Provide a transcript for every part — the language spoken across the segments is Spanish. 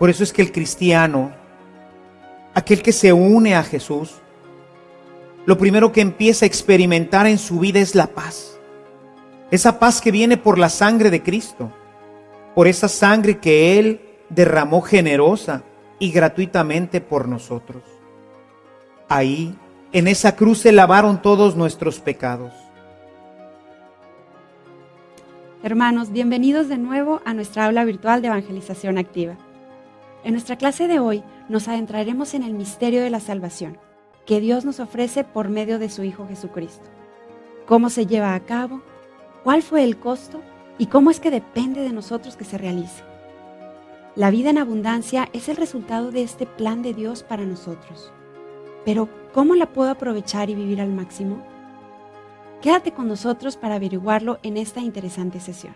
Por eso es que el cristiano, aquel que se une a Jesús, lo primero que empieza a experimentar en su vida es la paz. Esa paz que viene por la sangre de Cristo, por esa sangre que Él derramó generosa y gratuitamente por nosotros. Ahí, en esa cruz se lavaron todos nuestros pecados. Hermanos, bienvenidos de nuevo a nuestra aula virtual de evangelización activa. En nuestra clase de hoy nos adentraremos en el misterio de la salvación que Dios nos ofrece por medio de su Hijo Jesucristo. ¿Cómo se lleva a cabo? ¿Cuál fue el costo? ¿Y cómo es que depende de nosotros que se realice? La vida en abundancia es el resultado de este plan de Dios para nosotros. Pero, ¿cómo la puedo aprovechar y vivir al máximo? Quédate con nosotros para averiguarlo en esta interesante sesión.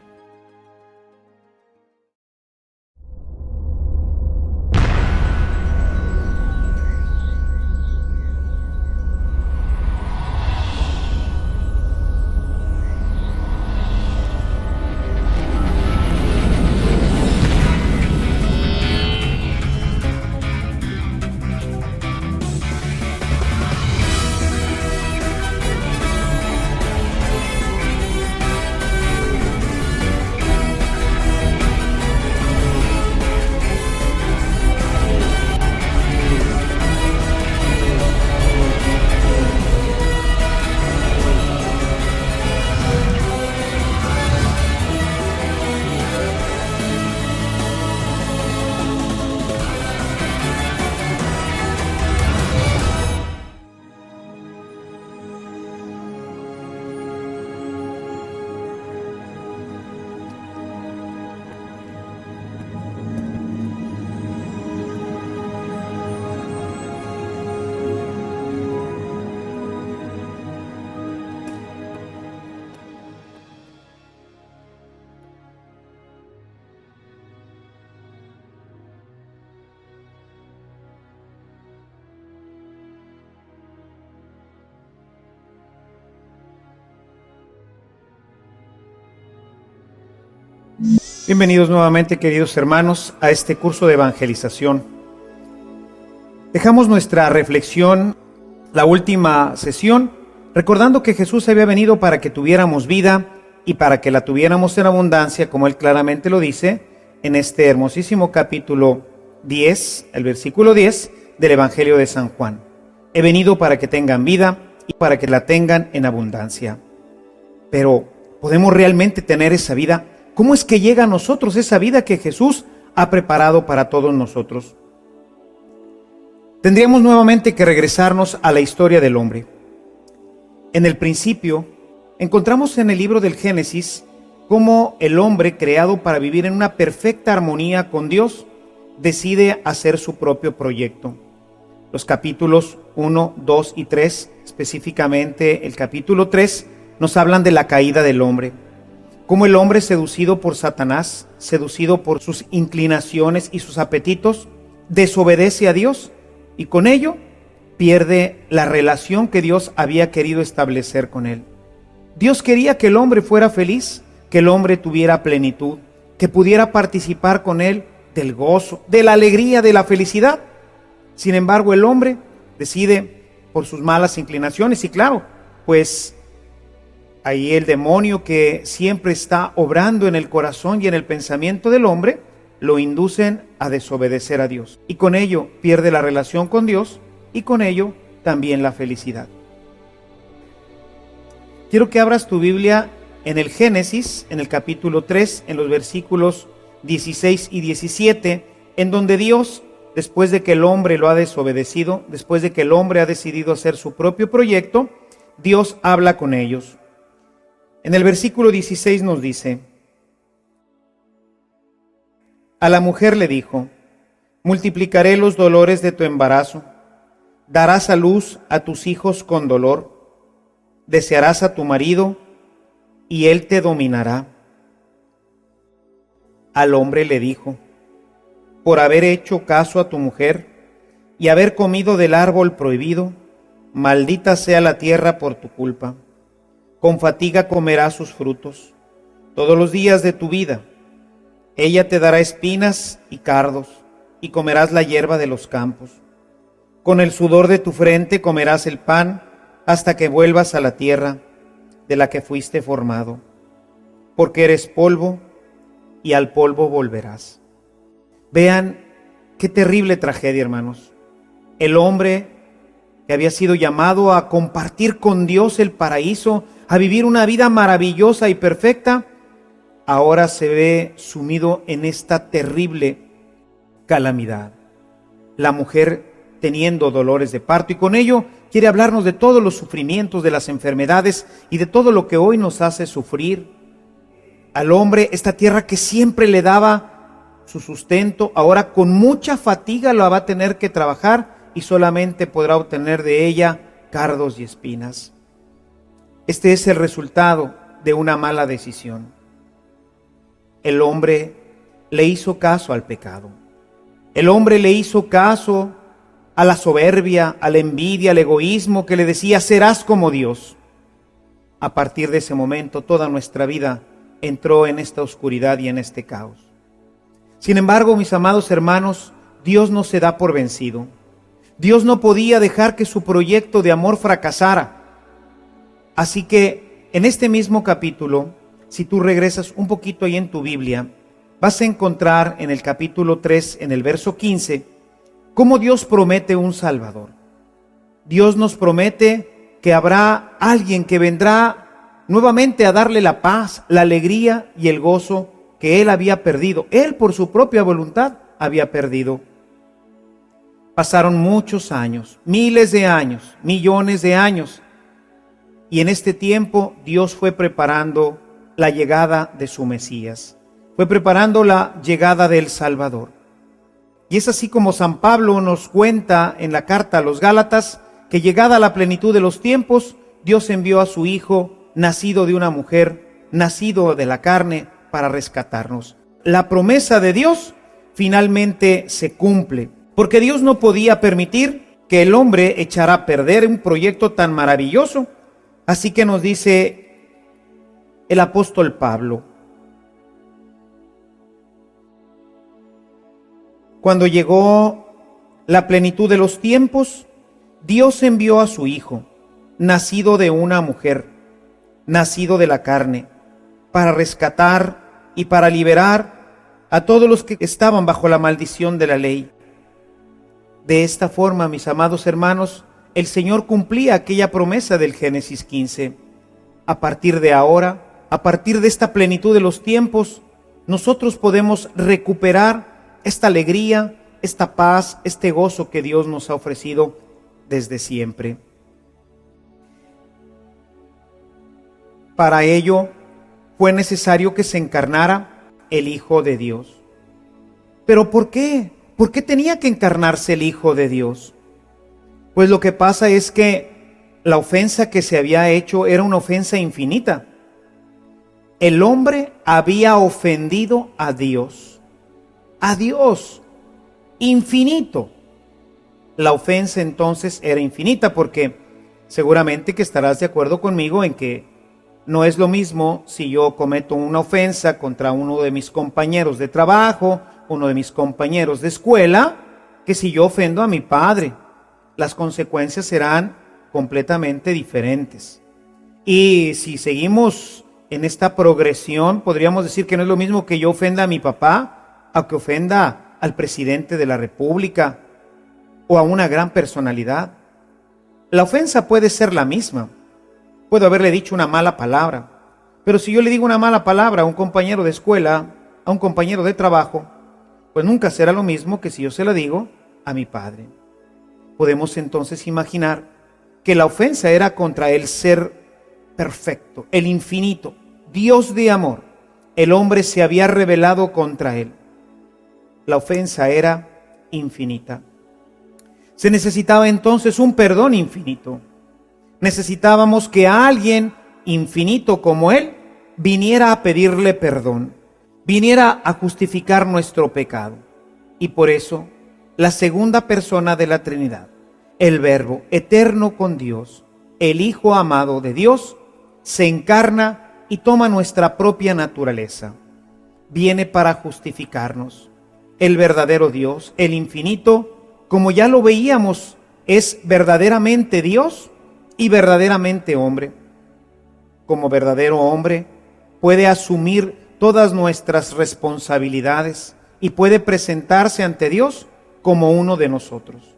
Bienvenidos nuevamente, queridos hermanos, a este curso de evangelización. Dejamos nuestra reflexión, la última sesión, recordando que Jesús había venido para que tuviéramos vida y para que la tuviéramos en abundancia, como Él claramente lo dice, en este hermosísimo capítulo 10, el versículo 10 del Evangelio de San Juan. He venido para que tengan vida y para que la tengan en abundancia. Pero, ¿podemos realmente tener esa vida? ¿Cómo es que llega a nosotros esa vida que Jesús ha preparado para todos nosotros? Tendríamos nuevamente que regresarnos a la historia del hombre. En el principio, encontramos en el libro del Génesis cómo el hombre, creado para vivir en una perfecta armonía con Dios, decide hacer su propio proyecto. Los capítulos 1, 2 y 3, específicamente el capítulo 3, nos hablan de la caída del hombre. Cómo el hombre, seducido por Satanás, seducido por sus inclinaciones y sus apetitos, desobedece a Dios y con ello pierde la relación que Dios había querido establecer con él. Dios quería que el hombre fuera feliz, que el hombre tuviera plenitud, que pudiera participar con él del gozo, de la alegría, de la felicidad. Sin embargo, el hombre decide por sus malas inclinaciones y claro, pues ahí el demonio, que siempre está obrando en el corazón y en el pensamiento del hombre, lo inducen a desobedecer a Dios. Y con ello pierde la relación con Dios y con ello también la felicidad. Quiero que abras tu Biblia en el Génesis, en el capítulo 3, en los versículos 16 y 17, en donde Dios, después de que el hombre lo ha desobedecido, después de que el hombre ha decidido hacer su propio proyecto, Dios habla con ellos. En el versículo 16 nos dice: a la mujer le dijo: multiplicaré los dolores de tu embarazo, darás a luz a tus hijos con dolor, desearás a tu marido y él te dominará. Al hombre le dijo: por haber hecho caso a tu mujer y haber comido del árbol prohibido, maldita sea la tierra por tu culpa. Con fatiga comerás sus frutos todos los días de tu vida. Ella te dará espinas y cardos, y comerás la hierba de los campos. Con el sudor de tu frente comerás el pan hasta que vuelvas a la tierra de la que fuiste formado, porque eres polvo y al polvo volverás. Vean qué terrible tragedia, hermanos. El hombre que había sido llamado a compartir con Dios el paraíso, a vivir una vida maravillosa y perfecta, ahora se ve sumido en esta terrible calamidad. La mujer teniendo dolores de parto, y con ello quiere hablarnos de todos los sufrimientos, de las enfermedades y de todo lo que hoy nos hace sufrir. Al hombre, esta tierra que siempre le daba su sustento, ahora con mucha fatiga lo va a tener que trabajar y solamente podrá obtener de ella cardos y espinas. Este es el resultado de una mala decisión. El hombre le hizo caso al pecado. El hombre le hizo caso a la soberbia, a la envidia, al egoísmo que le decía, serás como Dios. A partir de ese momento, toda nuestra vida entró en esta oscuridad y en este caos. Sin embargo, mis amados hermanos, Dios no se da por vencido. Dios no podía dejar que su proyecto de amor fracasara. Así que en este mismo capítulo, si tú regresas un poquito ahí en tu Biblia, vas a encontrar en el capítulo 3, en el verso 15, cómo Dios promete un Salvador. Dios nos promete que habrá alguien que vendrá nuevamente a darle la paz, la alegría y el gozo que él había perdido. Él por su propia voluntad había perdido. Pasaron muchos años, miles de años, millones de años. Y en este tiempo Dios fue preparando la llegada de su Mesías. Fue preparando la llegada del Salvador. Y es así como San Pablo nos cuenta en la carta a los Gálatas que llegada la plenitud de los tiempos, Dios envió a su Hijo, nacido de una mujer, nacido de la carne, para rescatarnos. La promesa de Dios finalmente se cumple, porque Dios no podía permitir que el hombre echara a perder un proyecto tan maravilloso. Así que nos dice el apóstol Pablo: cuando llegó la plenitud de los tiempos, Dios envió a su Hijo, nacido de una mujer, nacido de la carne, para rescatar y para liberar a todos los que estaban bajo la maldición de la ley. De esta forma, mis amados hermanos, el Señor cumplía aquella promesa del Génesis 15. A partir de ahora, a partir de esta plenitud de los tiempos, nosotros podemos recuperar esta alegría, esta paz, este gozo que Dios nos ha ofrecido desde siempre. Para ello fue necesario que se encarnara el Hijo de Dios. ¿Pero por qué? ¿Por qué tenía que encarnarse el Hijo de Dios? Pues lo que pasa es que la ofensa que se había hecho era una ofensa infinita. El hombre había ofendido a Dios infinito. La ofensa entonces era infinita, porque seguramente que estarás de acuerdo conmigo en que no es lo mismo si yo cometo una ofensa contra uno de mis compañeros de trabajo, uno de mis compañeros de escuela, que si yo ofendo a mi padre. Las consecuencias serán completamente diferentes. Y si seguimos en esta progresión, podríamos decir que no es lo mismo que yo ofenda a mi papá, a que ofenda al presidente de la República o a una gran personalidad. La ofensa puede ser la misma. Puedo haberle dicho una mala palabra, pero si yo le digo una mala palabra a un compañero de escuela, a un compañero de trabajo, pues nunca será lo mismo que si yo se la digo a mi padre. Podemos entonces imaginar que la ofensa era contra el ser perfecto, el infinito, Dios de amor. El hombre se había rebelado contra él. La ofensa era infinita. Se necesitaba entonces un perdón infinito. Necesitábamos que alguien infinito como él viniera a pedirle perdón, viniera a justificar nuestro pecado. Y por eso, la segunda persona de la Trinidad, el Verbo eterno con Dios, el Hijo amado de Dios, se encarna y toma nuestra propia naturaleza. Viene para justificarnos. el verdadero Dios, el infinito, como ya lo veíamos, es verdaderamente Dios y verdaderamente hombre. Como verdadero hombre, puede asumir todas nuestras responsabilidades y puede presentarse ante Dios como uno de nosotros.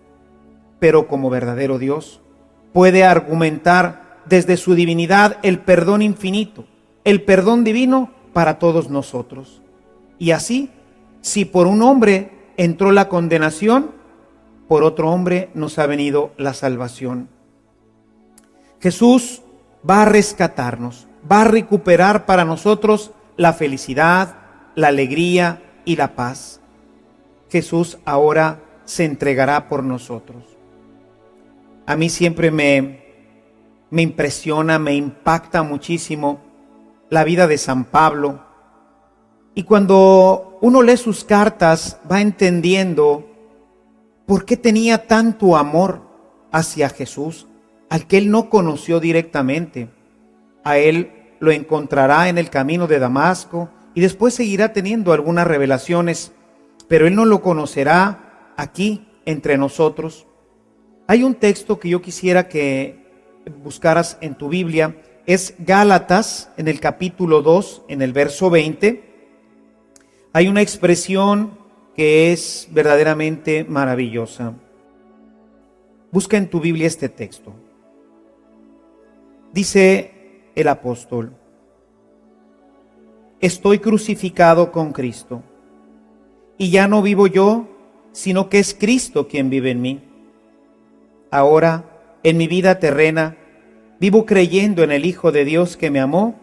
Pero como verdadero Dios, puede argumentar desde su divinidad el perdón infinito, el perdón divino para todos nosotros. Y así, si por un hombre entró la condenación, por otro hombre nos ha venido la salvación. Jesús va a rescatarnos, va a recuperar para nosotros la felicidad, la alegría y la paz. Jesús ahora se entregará por nosotros. A mí siempre me impresiona, me impacta muchísimo la vida de San Pablo. Y cuando uno lee sus cartas, va entendiendo por qué tenía tanto amor hacia Jesús, al que él no conoció directamente. A él lo encontrará en el camino de Damasco y después seguirá teniendo algunas revelaciones, pero él no lo conocerá aquí entre nosotros. Hay un texto que yo quisiera que buscaras en tu Biblia, es Gálatas, en el capítulo 2, en el verso 20. Hay una expresión que es verdaderamente maravillosa. Busca en tu Biblia este texto. Dice el apóstol: estoy crucificado con Cristo, y ya no vivo yo, sino que es Cristo quien vive en mí. Ahora, en mi vida terrena, vivo creyendo en el Hijo de Dios que me amó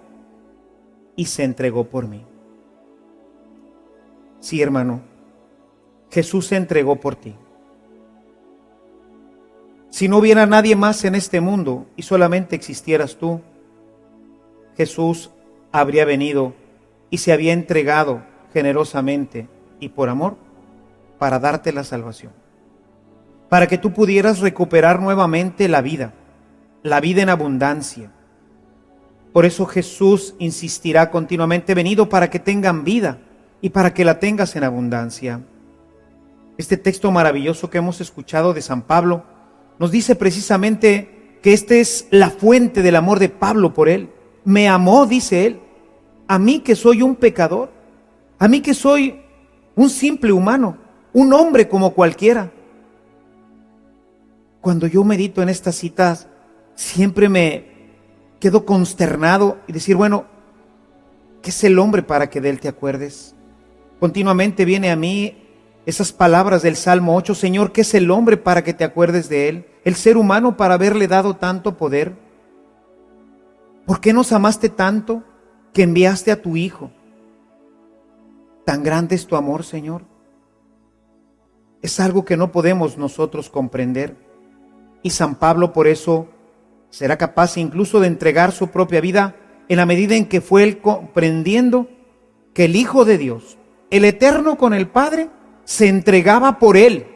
y se entregó por mí. Sí, hermano, Jesús se entregó por ti. Si no hubiera nadie más en este mundo y solamente existieras tú, Jesús habría venido y se había entregado generosamente y por amor para darte la salvación, para que tú pudieras recuperar nuevamente la vida en abundancia. Por eso Jesús insistirá continuamente: venido para que tengan vida y para que la tengas en abundancia. Este texto maravilloso que hemos escuchado de San Pablo nos dice precisamente que esta es la fuente del amor de Pablo por él. Me amó, dice él, a mí que soy un pecador, a mí que soy un simple humano, un hombre como cualquiera. Cuando yo medito en estas citas, siempre me quedo consternado y decir, bueno, ¿qué es el hombre para que de él te acuerdes? Continuamente viene a mí esas palabras del Salmo 8, Señor, ¿qué es el hombre para que te acuerdes de él? El ser humano para haberle dado tanto poder. ¿Por qué nos amaste tanto que enviaste a tu Hijo? Tan grande es tu amor, Señor. Es algo que no podemos nosotros comprender. Y San Pablo por eso será capaz incluso de entregar su propia vida en la medida en que fue él comprendiendo que el Hijo de Dios, el Eterno con el Padre, se entregaba por él.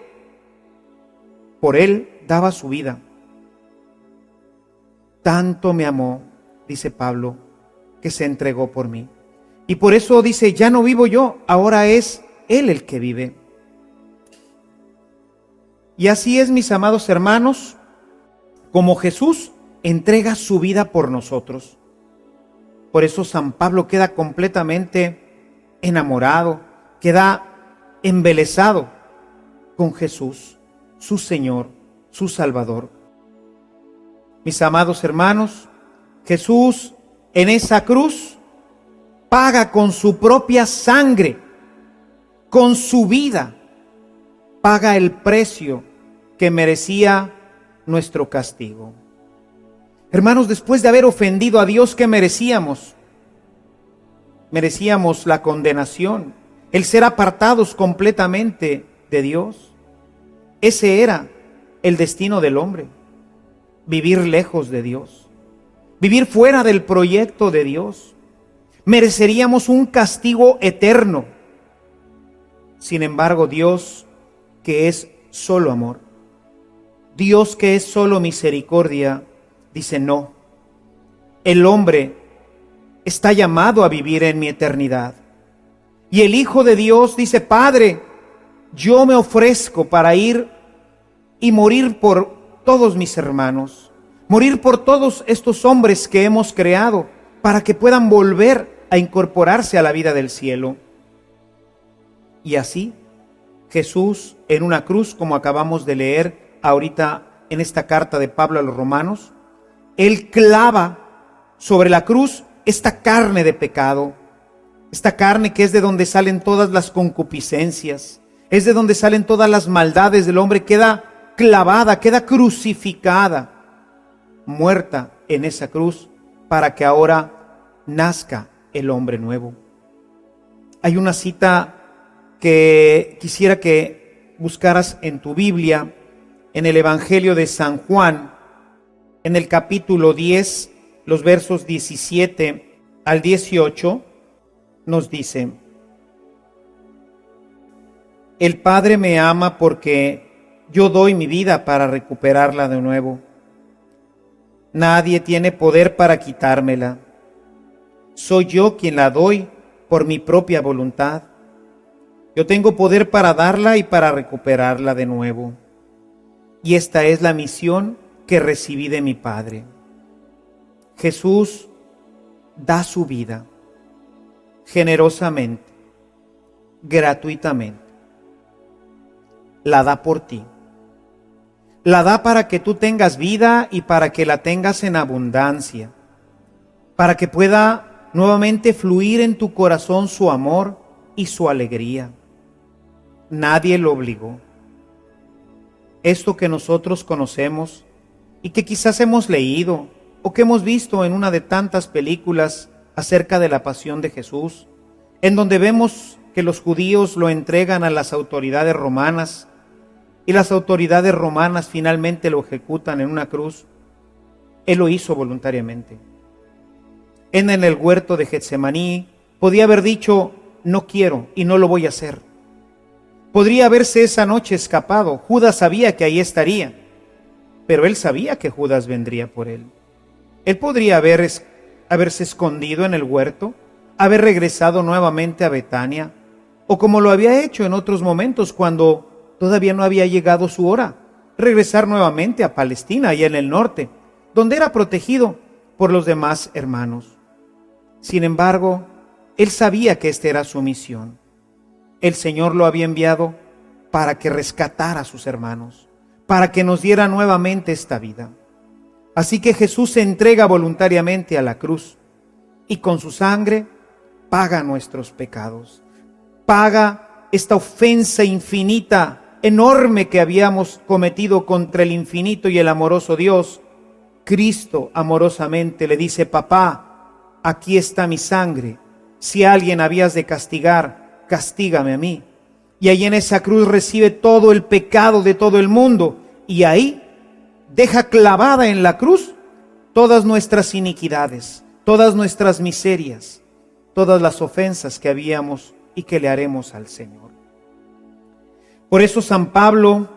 Por él daba su vida. Tanto me amó, dice Pablo, que se entregó por mí. Y por eso dice, ya no vivo yo, ahora es Él el que vive. Y así es, mis amados hermanos, como Jesús entrega su vida por nosotros. Por eso San Pablo queda completamente enamorado, queda embelesado con Jesús, su Señor, su Salvador. Mis amados hermanos, Jesús en esa cruz paga con su propia sangre, con su vida, paga el precio que merecía nuestro castigo. Hermanos, después de haber ofendido a Dios, ¿qué merecíamos? Merecíamos la condenación, el ser apartados completamente de Dios. Ese era el destino del hombre, vivir lejos de Dios, vivir fuera del proyecto de Dios. Mereceríamos un castigo eterno. Sin embargo, Dios, que es solo amor, Dios que es solo misericordia, dice no. El hombre está llamado a vivir en mi eternidad. Y el Hijo de Dios dice, Padre, yo me ofrezco para ir y morir por todos mis hermanos, morir por todos estos hombres que hemos creado, para que puedan volver a incorporarse a la vida del cielo. Y así, Jesús en una cruz, como acabamos de leer ahorita en esta carta de Pablo a los romanos, Él clava sobre la cruz esta carne de pecado, esta carne que es de donde salen todas las concupiscencias, es de donde salen todas las maldades del hombre, queda clavada, queda crucificada, muerta en esa cruz, para que ahora nazca el hombre nuevo. Hay una cita que quisiera que buscaras en tu Biblia, en el Evangelio de San Juan, en el capítulo 10, los versos 17 al 18, nos dice: el Padre me ama porque yo doy mi vida para recuperarla de nuevo. Nadie tiene poder para quitármela. Soy yo quien la doy por mi propia voluntad. Yo tengo poder para darla y para recuperarla de nuevo. Y esta es la misión que recibí de mi Padre. Jesús da su vida generosamente, gratuitamente. La da por ti. La da para que tú tengas vida y para que la tengas en abundancia, para que pueda nuevamente fluir en tu corazón su amor y su alegría. Nadie lo obligó. Esto que nosotros conocemos y que quizás hemos leído o que hemos visto en una de tantas películas acerca de la pasión de Jesús, en donde vemos que los judíos lo entregan a las autoridades romanas y las autoridades romanas finalmente lo ejecutan en una cruz. Él lo hizo voluntariamente. En el huerto de Getsemaní podía haber dicho: no quiero y no lo voy a hacer. Podría haberse esa noche escapado. Judas sabía que ahí estaría, pero él sabía que Judas vendría por él. Él podría haberse escondido en el huerto, haber regresado nuevamente a Betania, o como lo había hecho en otros momentos cuando todavía no había llegado su hora, regresar nuevamente a Palestina, allá en el norte, donde era protegido por los demás hermanos. Sin embargo, él sabía que esta era su misión. El Señor lo había enviado para que rescatara a sus hermanos, para que nos diera nuevamente esta vida. Así que Jesús se entrega voluntariamente a la cruz y con su sangre paga nuestros pecados, paga esta ofensa infinita, enorme que habíamos cometido contra el infinito y el amoroso Dios. Cristo amorosamente le dice: papá, aquí está mi sangre. Si a alguien habías de castigar, castígame a mí. Y ahí en esa cruz recibe todo el pecado de todo el mundo, y ahí deja clavada en la cruz todas nuestras iniquidades, todas nuestras miserias, todas las ofensas que habíamos y que le haremos al Señor. Por eso San Pablo,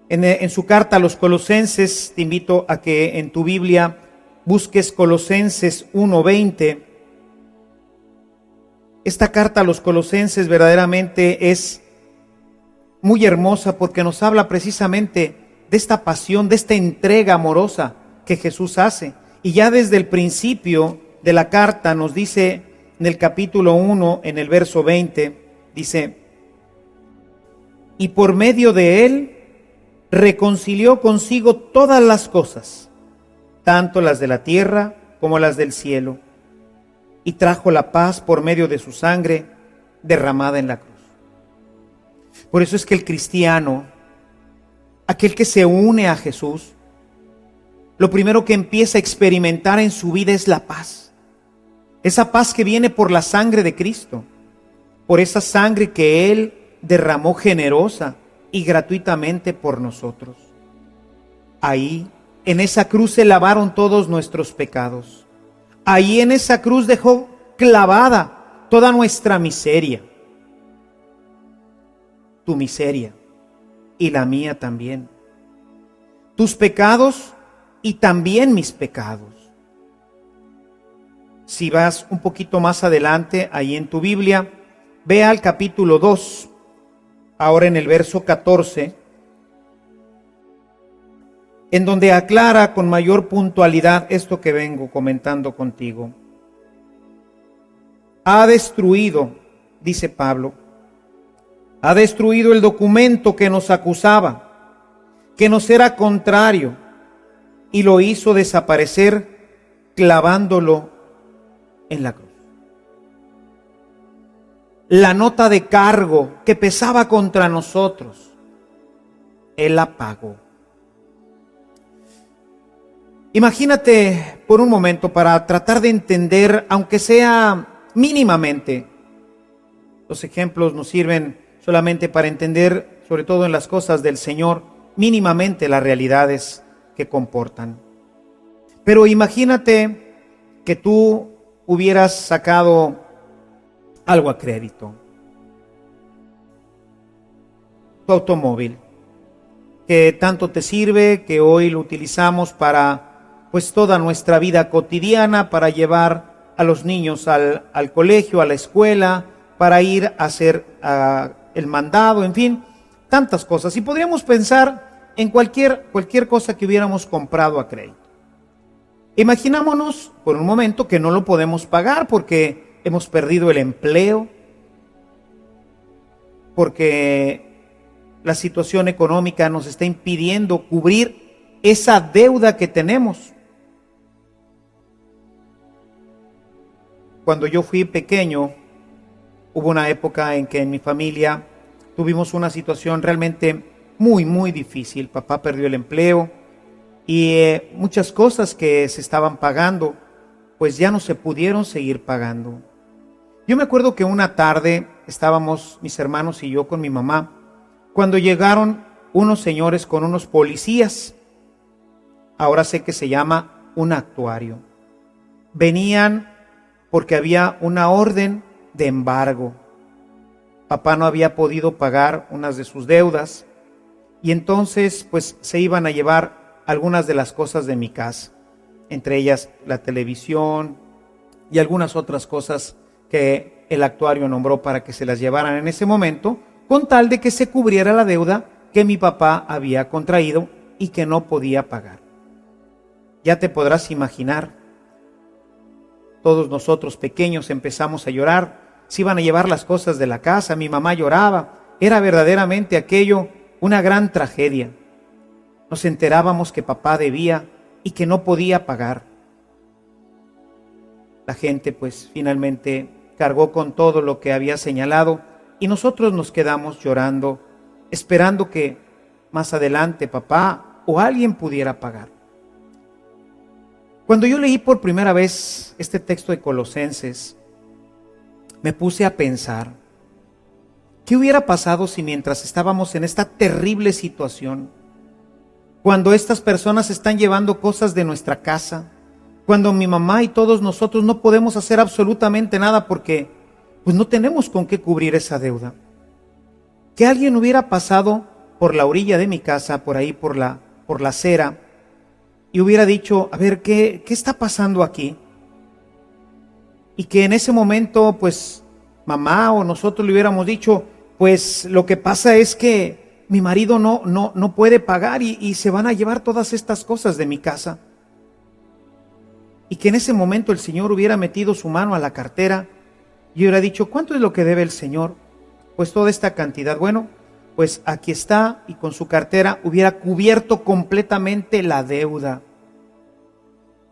en su carta a los Colosenses, te invito a que en tu Biblia busques Colosenses 1:20. Esta carta a los Colosenses verdaderamente es muy hermosa porque nos habla precisamente de esta pasión, de esta entrega amorosa que Jesús hace. Y ya desde el principio de la carta nos dice en el capítulo 1, en el verso 20, dice: y por medio de él reconcilió consigo todas las cosas, tanto las de la tierra como las del cielo, y trajo la paz por medio de su sangre derramada en la cruz. Por eso es que el cristiano, aquel que se une a Jesús, lo primero que empieza a experimentar en su vida es la paz. Esa paz que viene por la sangre de Cristo, por esa sangre que Él derramó generosa y gratuitamente por nosotros. Ahí, en esa cruz se lavaron todos nuestros pecados. Ahí en esa cruz dejó clavada toda nuestra miseria. Tu miseria y la mía también. Tus pecados y también mis pecados. Si vas un poquito más adelante, ahí en tu Biblia, ve al capítulo 2. ahora en el verso 14, en donde aclara con mayor puntualidad esto que vengo comentando contigo. Ha destruido, dice Pablo, ha destruido el documento que nos acusaba, que nos era contrario, y lo hizo desaparecer clavándolo en la cruz. La nota de cargo que pesaba contra nosotros, Él la pagó. Imagínate por un momento, para tratar de entender, aunque sea mínimamente, los ejemplos nos sirven solamente para entender, sobre todo en las cosas del Señor, mínimamente las realidades que comportan. Pero imagínate que tú hubieras sacado algo a crédito. Tu automóvil, que tanto te sirve, que hoy lo utilizamos para pues toda nuestra vida cotidiana, para llevar a los niños al colegio, a la escuela, para ir a hacer el mandado, en fin, tantas cosas. Y podríamos pensar en cualquier cosa que hubiéramos comprado a crédito. Imaginámonos por un momento que no lo podemos pagar porque hemos perdido el empleo, porque la situación económica nos está impidiendo cubrir esa deuda que tenemos. Cuando yo fui pequeño, hubo una época en que en mi familia tuvimos una situación realmente muy, muy difícil. Papá perdió el empleo y muchas cosas que se estaban pagando, pues ya no se pudieron seguir pagando. Yo me acuerdo que una tarde estábamos mis hermanos y yo con mi mamá, cuando llegaron unos señores con unos policías. Ahora sé que se llama un actuario. Venían porque había una orden de embargo. Papá no había podido pagar unas de sus deudas y entonces pues se iban a llevar algunas de las cosas de mi casa, entre ellas la televisión y algunas otras cosas que el actuario nombró para que se las llevaran en ese momento, con tal de que se cubriera la deuda que mi papá había contraído y que no podía pagar. Ya te podrás imaginar, todos nosotros pequeños empezamos a llorar, se iban a llevar las cosas de la casa, mi mamá lloraba, era verdaderamente aquello una gran tragedia. Nos enterábamos que papá debía y que no podía pagar. La gente pues finalmente cargó con todo lo que había señalado y nosotros nos quedamos llorando, esperando que más adelante papá o alguien pudiera pagar. Cuando yo leí por primera vez este texto de Colosenses, me puse a pensar, ¿qué hubiera pasado si mientras estábamos en esta terrible situación, cuando estas personas están llevando cosas de nuestra casa, cuando mi mamá y todos nosotros no podemos hacer absolutamente nada porque pues no tenemos con qué cubrir esa deuda? Que alguien hubiera pasado por la orilla de mi casa, por ahí por la acera, y hubiera dicho, a ver, ¿qué está pasando aquí? Y que en ese momento, pues, mamá o nosotros le hubiéramos dicho, pues, lo que pasa es que mi marido no puede pagar y se van a llevar todas estas cosas de mi casa. Y que en ese momento el Señor hubiera metido su mano a la cartera y hubiera dicho, ¿cuánto es lo que debe el Señor? Pues toda esta cantidad. Bueno, pues aquí está, y con su cartera hubiera cubierto completamente la deuda.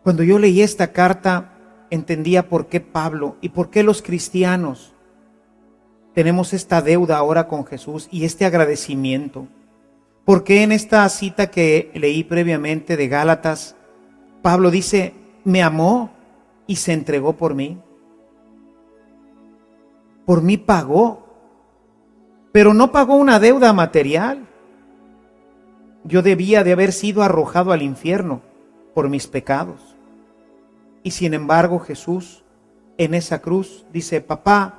Cuando yo leí esta carta, entendía por qué Pablo y por qué los cristianos tenemos esta deuda ahora con Jesús y este agradecimiento. ¿Por qué en esta cita que leí previamente de Gálatas, Pablo dice, me amó y se entregó por mí? Por mí pagó, pero no pagó una deuda material. Yo debía de haber sido arrojado al infierno por mis pecados. Y sin embargo Jesús en esa cruz dice, papá,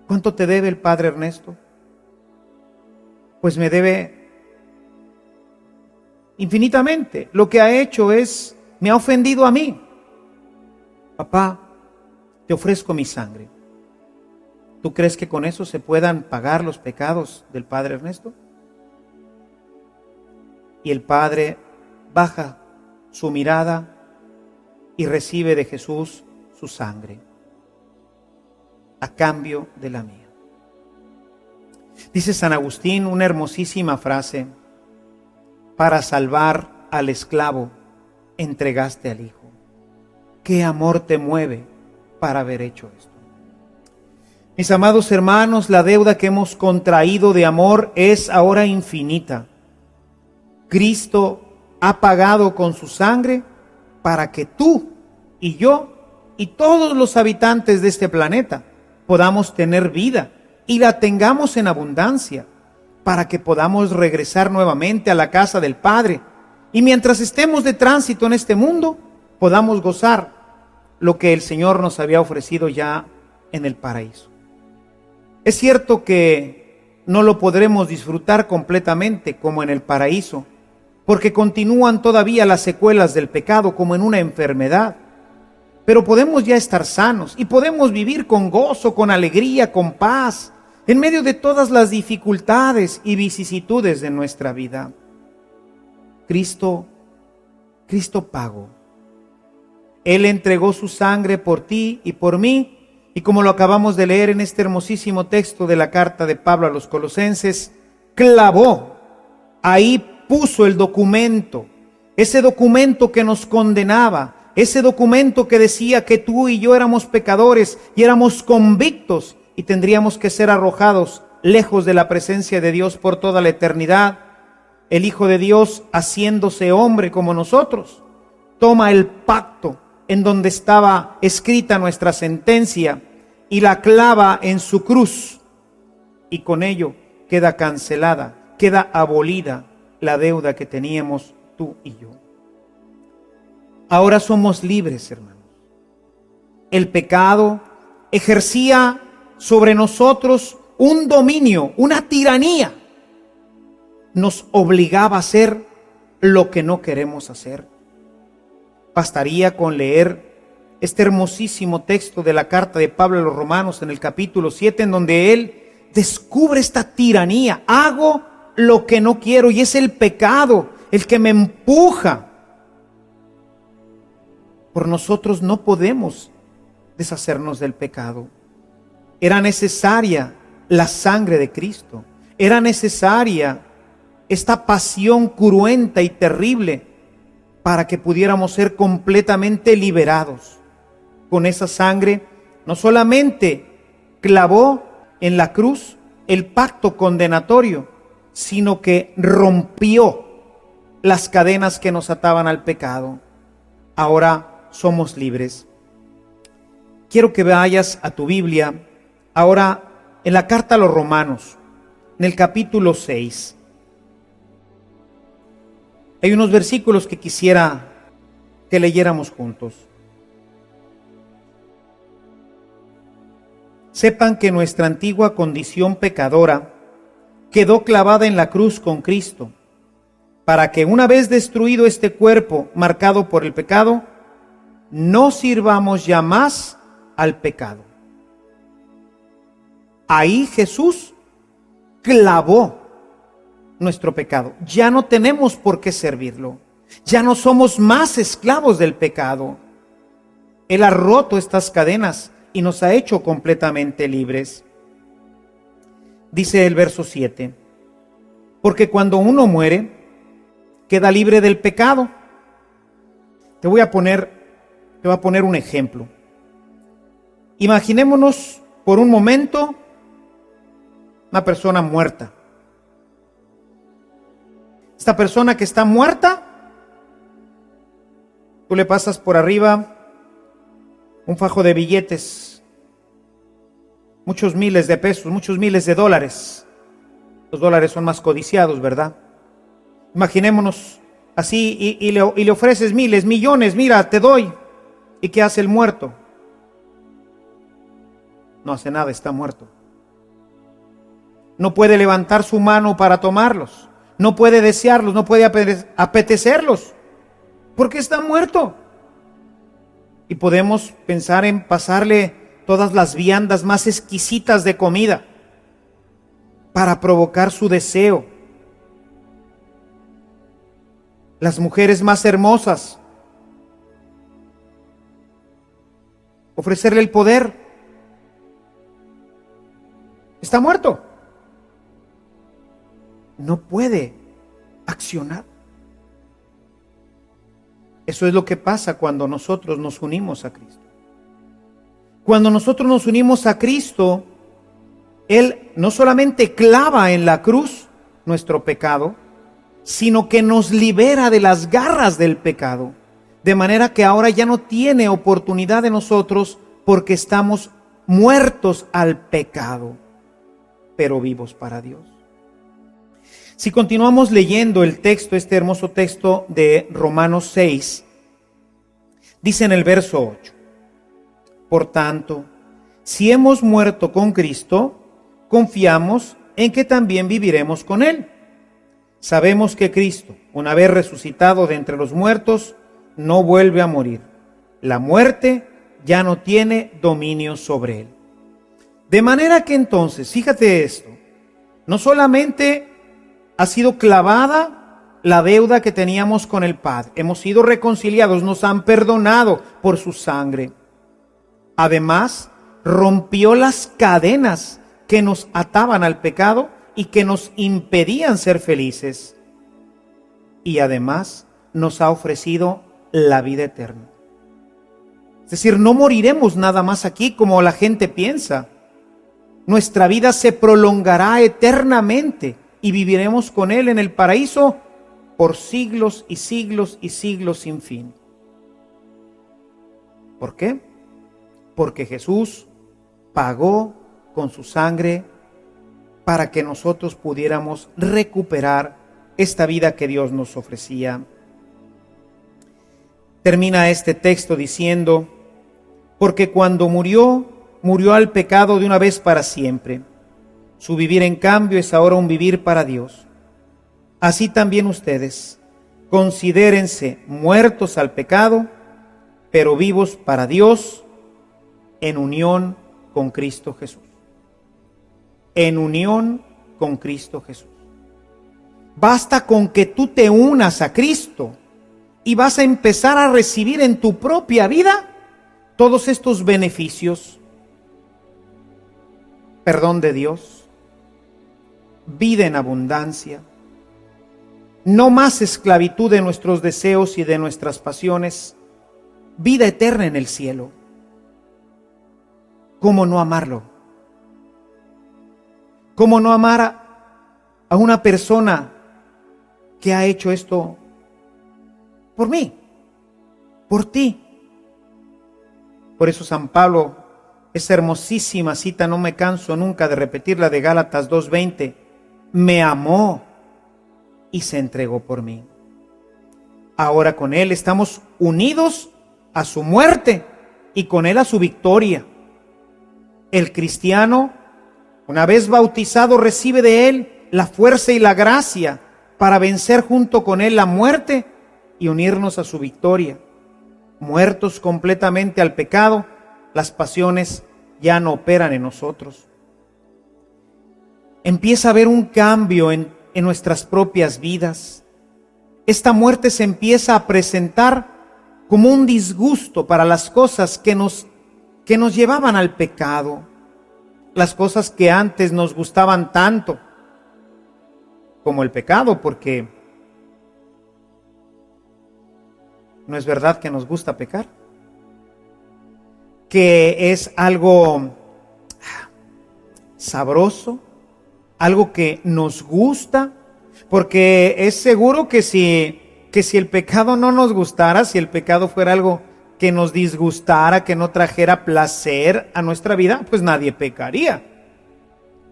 ¿cuánto te debe el padre Ernesto? Pues me debe infinitamente. Lo que ha hecho es, me ha ofendido a mí. Papá, te ofrezco mi sangre. ¿Tú crees que con eso se puedan pagar los pecados del padre Ernesto? Y el padre baja su mirada y recibe de Jesús su sangre a cambio de la mía. Dice San Agustín una hermosísima frase: para salvar al esclavo entregaste al hijo. ¿Qué amor te mueve para haber hecho esto? Mis amados hermanos, la deuda que hemos contraído de amor es ahora infinita. Cristo ha pagado con su sangre para que tú y yo y todos los habitantes de este planeta podamos tener vida y la tengamos en abundancia, para que podamos regresar nuevamente a la casa del Padre y mientras estemos de tránsito en este mundo podamos gozar lo que el Señor nos había ofrecido ya en el paraíso. Es cierto que no lo podremos disfrutar completamente como en el paraíso, porque continúan todavía las secuelas del pecado como en una enfermedad. Pero podemos ya estar sanos y podemos vivir con gozo, con alegría, con paz, en medio de todas las dificultades y vicisitudes de nuestra vida. Cristo pagó. Él entregó su sangre por ti y por mí, y como lo acabamos de leer en este hermosísimo texto de la carta de Pablo a los Colosenses, clavó, ahí puso el documento, ese documento que nos condenaba, ese documento que decía que tú y yo éramos pecadores y éramos convictos y tendríamos que ser arrojados lejos de la presencia de Dios por toda la eternidad. El Hijo de Dios, haciéndose hombre como nosotros, toma el pacto en donde estaba escrita nuestra sentencia y la clava en su cruz, y con ello queda cancelada, queda abolida la deuda que teníamos tú y yo. Ahora somos libres, hermanos. El pecado ejercía sobre nosotros un dominio, una tiranía. Nos obligaba a hacer lo que no queremos hacer. Bastaría con leer este hermosísimo texto de la carta de Pablo a los Romanos en el capítulo 7, en donde él descubre esta tiranía. Hago lo que no quiero, y es el pecado el que me empuja. Por nosotros no podemos deshacernos del pecado. Era necesaria la sangre de Cristo. Era necesaria esta pasión cruenta y terrible para que pudiéramos ser completamente liberados. Con esa sangre no solamente clavó en la cruz el pacto condenatorio, sino que rompió las cadenas que nos ataban al pecado. Ahora somos libres. Quiero que vayas a tu Biblia ahora en la carta a los Romanos, en el capítulo 6. Hay unos versículos que quisiera que leyéramos juntos. Sepan que nuestra antigua condición pecadora quedó clavada en la cruz con Cristo, para que una vez destruido este cuerpo marcado por el pecado, no sirvamos ya más al pecado. Ahí Jesús clavó nuestro pecado. Ya no tenemos por qué servirlo. Ya no somos más esclavos del pecado. Él ha roto estas cadenas y nos ha hecho completamente libres. Dice el verso 7: porque cuando uno muere, queda libre del pecado. Te voy a poner un ejemplo. Imaginémonos por un momento una persona muerta. Esta persona que está muerta, tú le pasas por arriba un fajo de billetes, muchos miles de pesos, muchos miles de dólares. Los dólares son más codiciados, ¿verdad? Imaginémonos así y le ofreces miles, millones, mira, te doy. ¿Y qué hace el muerto? No hace nada, está muerto. No puede levantar su mano para tomarlos. No puede desearlos, no puede apetecerlos, porque está muerto. Y podemos pensar en pasarle todas las viandas más exquisitas de comida para provocar su deseo. Las mujeres más hermosas, ofrecerle el poder. Está muerto. No puede accionar. Eso es lo que pasa cuando nosotros nos unimos a Cristo. Cuando nosotros nos unimos a Cristo, Él no solamente clava en la cruz nuestro pecado, sino que nos libera de las garras del pecado, de manera que ahora ya no tiene oportunidad de nosotros porque estamos muertos al pecado, pero vivos para Dios. Si continuamos leyendo el texto, este hermoso texto de Romanos 6, dice en el verso 8, por tanto, si hemos muerto con Cristo, confiamos en que también viviremos con Él. Sabemos que Cristo, una vez resucitado de entre los muertos, no vuelve a morir. La muerte ya no tiene dominio sobre Él. De manera que entonces, fíjate esto, no solamente ha sido clavada la deuda que teníamos con el Padre, hemos sido reconciliados, nos han perdonado por su sangre. Además, rompió las cadenas que nos ataban al pecado y que nos impedían ser felices. Y además nos ha ofrecido la vida eterna. Es decir, no moriremos nada más aquí como la gente piensa. Nuestra vida se prolongará eternamente y viviremos con Él en el paraíso por siglos y siglos y siglos sin fin. ¿Por qué? Porque Jesús pagó con su sangre para que nosotros pudiéramos recuperar esta vida que Dios nos ofrecía. Termina este texto diciendo, porque cuando murió al pecado de una vez para siempre. Su vivir, en cambio, es ahora un vivir para Dios. Así también ustedes, considérense muertos al pecado, pero vivos para Dios, en unión con Cristo Jesús. En unión con Cristo Jesús. Basta con que tú te unas a Cristo y vas a empezar a recibir en tu propia vida todos estos beneficios. Perdón de Dios, vida en abundancia, no más esclavitud de nuestros deseos y de nuestras pasiones, vida eterna en el cielo. ¿Cómo no amarlo? ¿Cómo no amar a una persona que ha hecho esto por mí, por ti? Por eso San Pablo, esa hermosísima cita, no me canso nunca de repetirla, de Gálatas 2:20, me amó y se entregó por mí. Ahora con Él estamos unidos a su muerte y con Él a su victoria. El cristiano, una vez bautizado, recibe de Él la fuerza y la gracia para vencer junto con Él la muerte y unirnos a su victoria. Muertos completamente al pecado, las pasiones ya no operan en nosotros. Empieza a haber un cambio en nuestras propias vidas. Esta muerte se empieza a presentar como un disgusto para las cosas que nos llevaban al pecado, las cosas que antes nos gustaban tanto como el pecado, porque ¿no es verdad que nos gusta pecar? Que es algo sabroso, algo que nos gusta, porque es seguro que si el pecado no nos gustara, si el pecado fuera algo que nos disgustara, que no trajera placer a nuestra vida, pues nadie pecaría.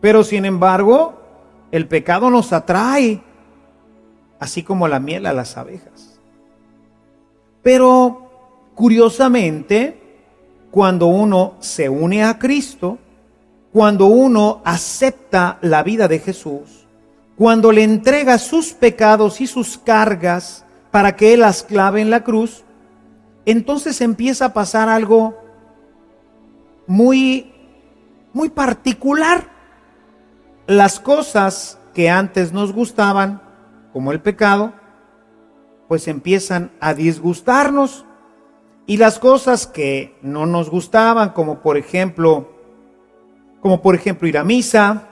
Pero sin embargo, el pecado nos atrae, así como la miel a las abejas. Pero curiosamente, cuando uno se une a Cristo, cuando uno acepta la vida de Jesús, cuando le entrega sus pecados y sus cargas para que Él las clave en la cruz, entonces empieza a pasar algo muy particular. Las cosas que antes nos gustaban, como el pecado, pues empiezan a disgustarnos. Y las cosas que no nos gustaban, como por ejemplo ir a misa,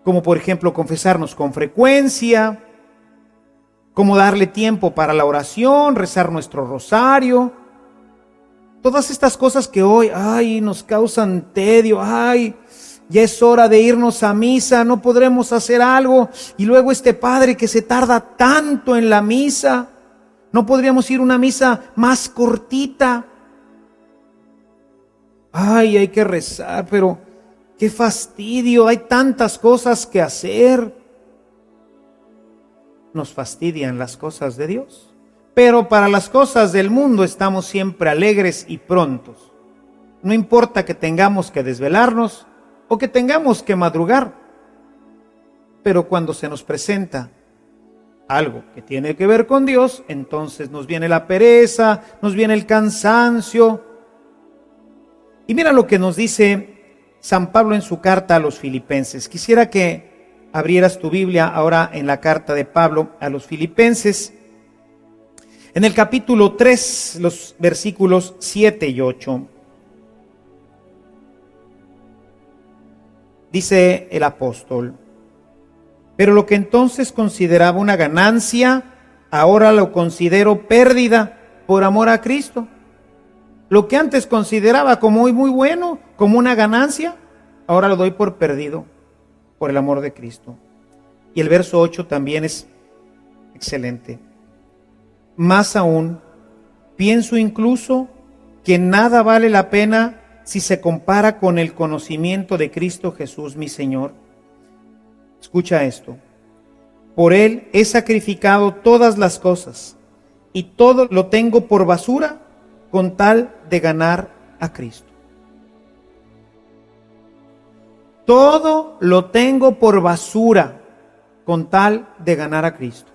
como por ejemplo confesarnos con frecuencia, como darle tiempo para la oración, rezar nuestro rosario. Todas estas cosas que hoy, nos causan tedio, ya es hora de irnos a misa, no podremos hacer algo. Y luego este padre que se tarda tanto en la misa, no podríamos ir a una misa más cortita. Hay que rezar, pero qué fastidio, hay tantas cosas que hacer. Nos fastidian las cosas de Dios, pero para las cosas del mundo estamos siempre alegres y prontos. No importa que tengamos que desvelarnos o que tengamos que madrugar, pero cuando se nos presenta algo que tiene que ver con Dios, entonces nos viene la pereza, nos viene el cansancio. Y mira lo que nos dice San Pablo en su carta a los Filipenses. Quisiera que abrieras tu Biblia ahora en la carta de Pablo a los Filipenses, en el capítulo 3, los versículos 7 y 8. Dice el apóstol: pero lo que entonces consideraba una ganancia, ahora lo considero pérdida por amor a Cristo. Lo que antes consideraba como muy bueno, como una ganancia, ahora lo doy por perdido por el amor de Cristo. Y el verso 8 también es excelente. Más aún, pienso incluso que nada vale la pena si se compara con el conocimiento de Cristo Jesús mi Señor. Escucha esto: por Él he sacrificado todas las cosas y todo lo tengo por basura con tal de ganar a Cristo. Todo lo tengo por basura con tal de ganar a Cristo.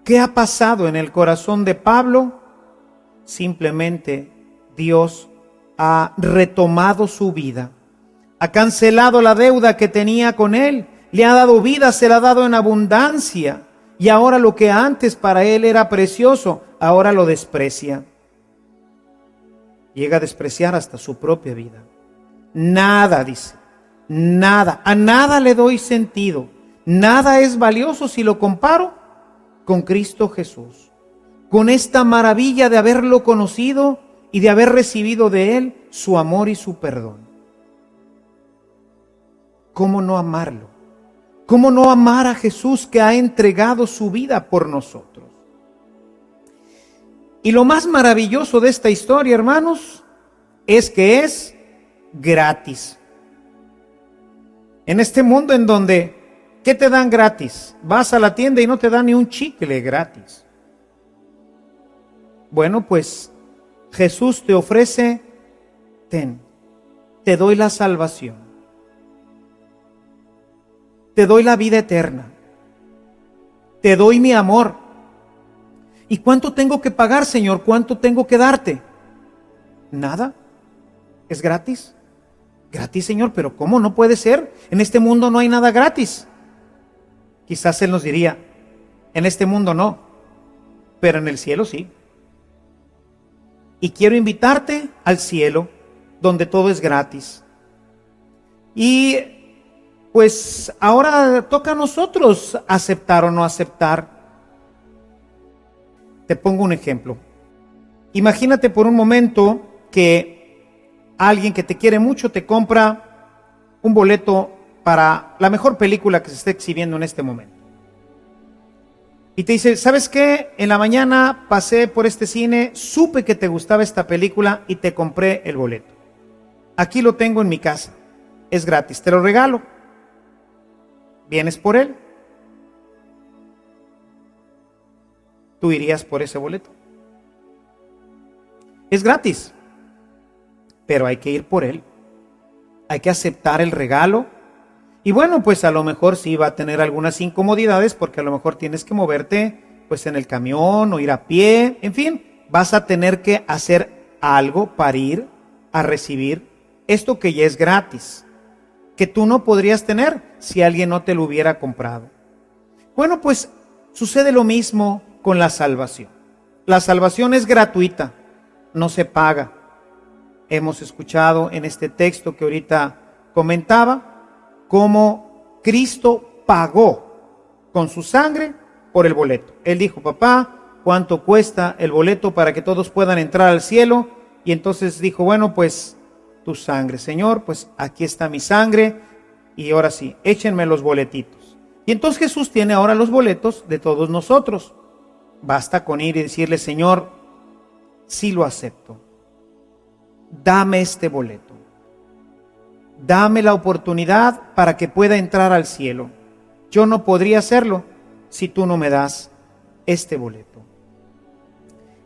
¿Qué ha pasado en el corazón de Pablo? Simplemente Dios ha retomado su vida, ha cancelado la deuda que tenía con él, le ha dado vida, se la ha dado en abundancia, y ahora lo que antes para él era precioso, ahora lo desprecia. Llega a despreciar hasta su propia vida. Nada, dice, nada, a nada le doy sentido, nada es valioso si lo comparo con Cristo Jesús, con esta maravilla de haberlo conocido y de haber recibido de Él su amor y su perdón. ¿Cómo no amarlo? ¿Cómo no amar a Jesús que ha entregado su vida por nosotros? Y lo más maravilloso de esta historia, hermanos, es que es gratis. En este mundo en donde, ¿qué te dan gratis? Vas a la tienda y no te dan ni un chicle gratis. Bueno, pues Jesús te ofrece: te doy la salvación, te doy la vida eterna, te doy mi amor. ¿Y cuánto tengo que pagar, Señor? ¿Cuánto tengo que darte? Nada, es gratis. Gratis, Señor, pero ¿cómo? No puede ser. En este mundo no hay nada gratis. Quizás Él nos diría: en este mundo no, pero en el cielo sí. Y quiero invitarte al cielo, donde todo es gratis. Y pues ahora toca a nosotros aceptar o no aceptar. Te pongo un ejemplo. Imagínate por un momento que alguien que te quiere mucho te compra un boleto para la mejor película que se esté exhibiendo en este momento. Y te dice: ¿sabes qué? En la mañana pasé por este cine, supe que te gustaba esta película y te compré el boleto. Aquí lo tengo en mi casa, es gratis, te lo regalo. ¿Vienes por él? ¿Tú irías por ese boleto? Es gratis, pero hay que ir por él. Hay que aceptar el regalo. Y bueno, pues a lo mejor sí va a tener algunas incomodidades, porque a lo mejor tienes que moverte pues en el camión o ir a pie. En fin, vas a tener que hacer algo para ir a recibir esto que ya es gratis, que tú no podrías tener si alguien no te lo hubiera comprado. Bueno, pues sucede lo mismo con la salvación. La salvación es gratuita, no se paga. Hemos escuchado en este texto que ahorita comentaba cómo Cristo pagó con su sangre por el boleto. Él dijo: papá, ¿cuánto cuesta el boleto para que todos puedan entrar al cielo? Y entonces dijo: bueno, pues tu sangre, Señor, pues aquí está mi sangre, y ahora sí, échenme los boletitos. Y entonces Jesús tiene ahora los boletos de todos nosotros. Basta con ir y decirle: Señor, sí lo acepto. Dame este boleto. Dame la oportunidad para que pueda entrar al cielo. Yo no podría hacerlo si tú no me das este boleto.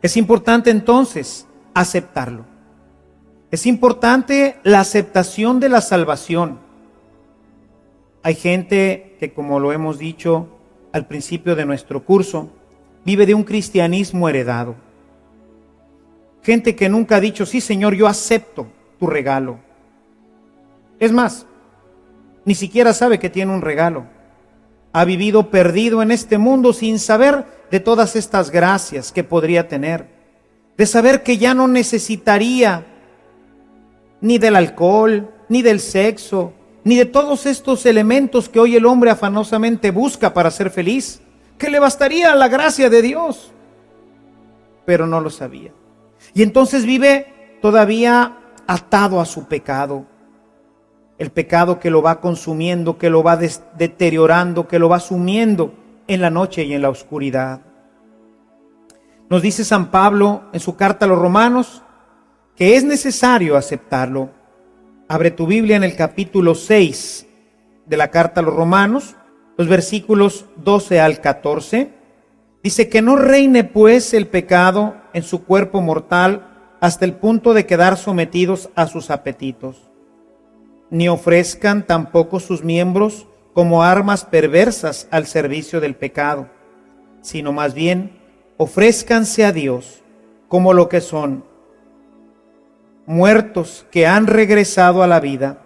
Es importante entonces aceptarlo. Es importante la aceptación de la salvación. Hay gente que, como lo hemos dicho al principio de nuestro curso, vive de un cristianismo heredado. Gente que nunca ha dicho: sí, Señor, yo acepto tu regalo. Es más, ni siquiera sabe que tiene un regalo. Ha vivido perdido en este mundo sin saber de todas estas gracias que podría tener, de saber que ya no necesitaría ni del alcohol, ni del sexo, ni de todos estos elementos que hoy el hombre afanosamente busca para ser feliz, que le bastaría la gracia de Dios. Pero no lo sabía. Y entonces vive todavía atado a su pecado. El pecado que lo va consumiendo, que lo va deteriorando, que lo va sumiendo en la noche y en la oscuridad. Nos dice San Pablo en su carta a los Romanos que es necesario aceptarlo. Abre tu Biblia en el capítulo 6 de la carta a los Romanos, los versículos 12 al 14. Dice: que no reine pues el pecado en su cuerpo mortal hasta el punto de quedar sometidos a sus apetitos, ni ofrezcan tampoco sus miembros como armas perversas al servicio del pecado, sino más bien ofrézcanse a Dios como lo que son, muertos que han regresado a la vida,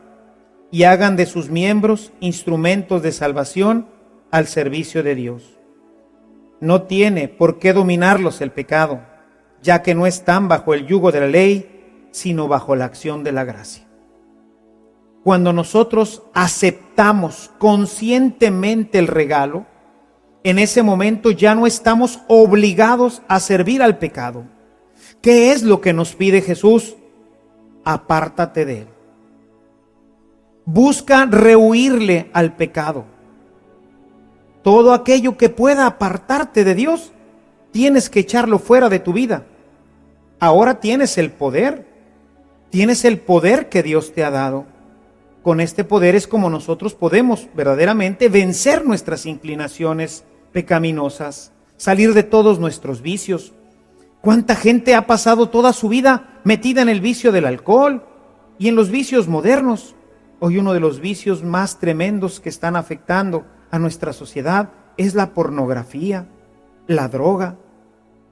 y hagan de sus miembros instrumentos de salvación al servicio de Dios. No tiene por qué dominarlos el pecado, ya que no están bajo el yugo de la ley, sino bajo la acción de la gracia. Cuando nosotros aceptamos conscientemente el regalo, en ese momento ya no estamos obligados a servir al pecado. ¿Qué es lo que nos pide Jesús? Apártate de él. Busca rehuirle al pecado. Todo aquello que pueda apartarte de Dios, tienes que echarlo fuera de tu vida. Ahora tienes el poder que Dios te ha dado. Con este poder es como nosotros podemos verdaderamente vencer nuestras inclinaciones pecaminosas, salir de todos nuestros vicios. ¿Cuánta gente ha pasado toda su vida metida en el vicio del alcohol y en los vicios modernos? Hoy uno de los vicios más tremendos que están afectando a nuestra sociedad es la pornografía, la droga.